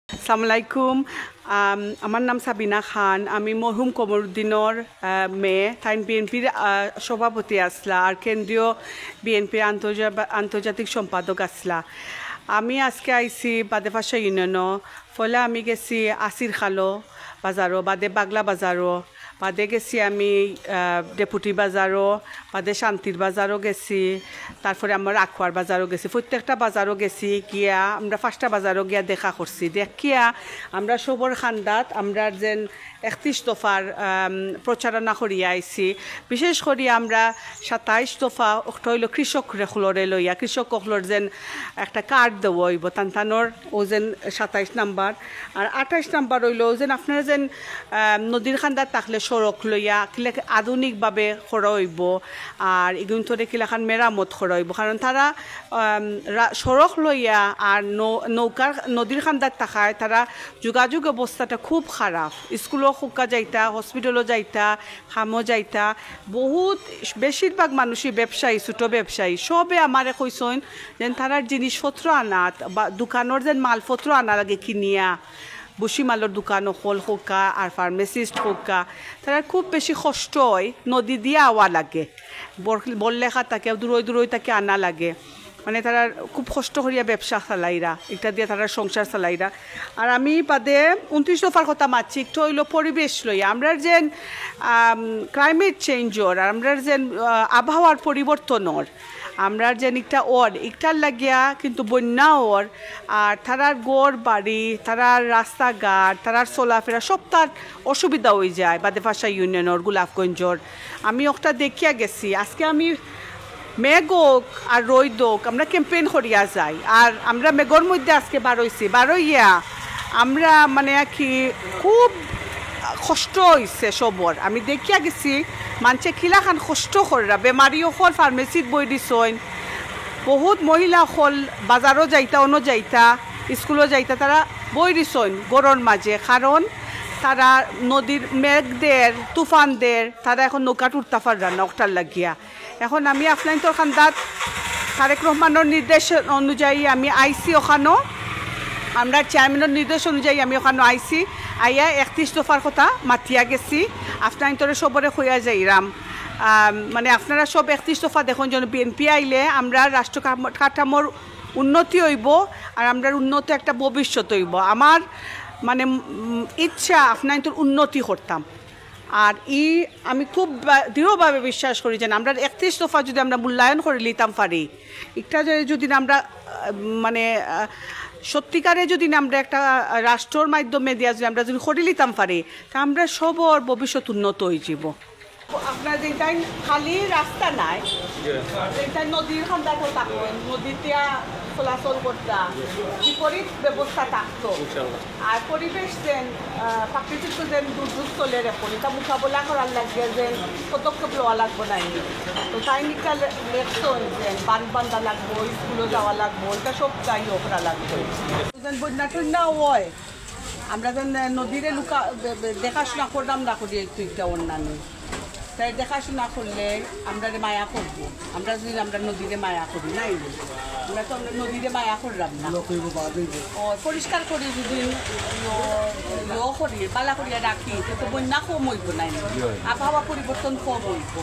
আসসালামু আলাইকুম। আমার নাম সাবিনা খান। আমি মরহুম কমরুদ্দিনের মেয়ে। তাই বিএনপির সভাপতি আসলা আর কেন্দ্রীয় বিএনপির আন্তর্জাতিক সম্পাদক আসলা। আমি আজকে আইছি বাদেফাশা ইউনিয়নও। ফলে আমি গেছি আসির খালো বাজারও, বাদে বাগলা বাজারও, বাদে গেছি আমি ডেপুটি বাজারও, বাদে শান্তির বাজারও গেছি, তারপরে আমার আখোয়ার বাজারও গেছি। প্রত্যেকটা বাজারও গেছি গিয়া আমরা 5টা বাজারও গিয়া দেখা করছি। দেখিয়া আমরা সবর খান্দাত আমরা যেন 31 দফার প্রচারণা করিয়া আইছি। বিশেষ করে আমরা 27 দফা একটা হইল কৃষক রেখলরে লইয়া কৃষক হলর যেন একটা কার্ড দেওয়া হইব তানতানোর ও যেন 27 নাম্বার। আর 28 নাম্বার হইল যেন আপনারা যেন নদীর খান্দাত থাকলে সড়ক লইয়া কিলা আধুনিকভাবে খরা হইব আর এগুন তোরে কিলাখান মেরামত খরা হইব। কারণ তারা সড়ক লইয়া আর নৌকার নদীর খান্দাত থাকায় তারা যোগাযোগ অবস্থাটা খুব খারাপ। স্কুলও শুকা যাইতা, হসপিটালও যাইতা, খামও যাইতা। বহুত বেশিরভাগ মানুষই ব্যবসায়ী, ছোটো ব্যবসায়ী সবে আমারে কইসন যেন তারার জিনিসপত্র আনাত বা দোকানের যেন মালপত্র আনা লাগে কিনিয়া, বসি মালের দোকানও হল হোকা আর ফার্মেসিস্ট হোকা, তারা খুব বেশি কষ্ট হয়। নদী দিয়ে আওয়া লাগে, বললেখা তাকে দূরই তাকে আনা লাগে। মানে তারা খুব কষ্ট করিয়া ব্যবসা চালাইরা, এটা দিয়ে তারা সংসার চালাইরা। আর আমি বাদে 29 দফার কথা মারছি একটু হইল পরিবেশ লইয়া। আমরা যেন ক্লাইমেট চেঞ্জর আর আমরা যেন আবহাওয়ার পরিবর্তনর আমরা যেন একটার লাগিয়া কিন্তু বন্যা ওর আর তারার গড় বাড়ি, তারার রাস্তাঘাট, তারার চলাফেরা সব তার অসুবিধা হয়ে যায়। বাদেফাশা ইউনিয়নের গোলাপগঞ্জর আমি একটা দেখিয়া গেছি। আজকে আমি মেঘ হোক আর রোদ হোক আমরা ক্যাম্পেইন করিয়া যাই। আর আমরা মেঘর মধ্যে আজকে বারোইয়া আমরা মানে কি খুব কষ্ট হয়েছে সবর। আমি দেখিয়া গেছি মানুষে খিলাখান কষ্ট করা, বেমারিও হল ফার্মেসিত বই দিছইন, বহুত মহিলা হল বাজারও যাইতা, অন্য যাইতা, স্কুলও যাইতা, তারা বই দিছইন গরর মাঝে। কারণ তারা নদীর মেঘদের তুফানদের তারা এখন নৌকা উঠতে পাররা না ওটার লাগিয়া। এখন আমি আপনার তোর খান্দাত তারেক রহমানের নির্দেশ অনুযায়ী আমি আইসি ওখানেও, আমরা চেয়ারম্যানের নির্দেশ অনুযায়ী আমি ওখানে আইসি আইয়া 31 দফার কথা মাতিয়া গেছি। আপনার তোরে সবরে হইয়া যাইরাম মানে আপনারা সব 31 দফা দেখুন যেন বিএনপি আইলে আমরা রাষ্ট্র কাঠামোর উন্নতি হইব আর আমরা উন্নত একটা ভবিষ্যৎ হইব। আমার মানে ইচ্ছা আপনার তোর উন্নতি করতাম। আর আমি খুব দৃঢ়ভাবে বিশ্বাস করি যে আমরা 31 দফা যদি আমরা মূল্যায়ন করে নিতাম পারি, একটা যদি আমরা মানে সত্যিকারে যদি আমরা একটা রাষ্ট্রের মাধ্যমে দিয়া যদি আমরা যদি করে নিতাম পারি তা আমরা সবর ভবিষ্যৎ উন্নত হয়ে যাব। আপনার যেটা খালি রাস্তা নাই, যেটা নদীর খান্দাত থাকবেন, নদীতে চলাচল করতা, বিপরীত ব্যবস্থা থাকতো। আর পরিবেশ যেন প্রাকৃতিক যেন দুর্যোগ চলে রেখো এটা মোকাবিলা করার লাগিয়ে যেন পদক্ষেপ লওয়া লাগবো নাই। তো তাই নিকা লেখছেন যেন বান্ধা লাগবো, স্কুলে যাওয়া লাগবো, এটা সব চাই করা লাগবে। যেন বন্যা টন্যা হয় আমরা যেন নদীরে দেখাশোনা করলাম না করি একটু একটা অন্যান্য তাই দেখাশোনা করলে আমরা মায়া করবো। আমরা যদি আমরা নদীরে মায়া করি নাই, আমরা তো আমরা নদীরে মায়া করলাম না। পরিষ্কার করি যদি করি পালা করিয়া রাখি তো বন্যা কম হইব নাই, আবহাওয়া পরিবর্তন কম হইব।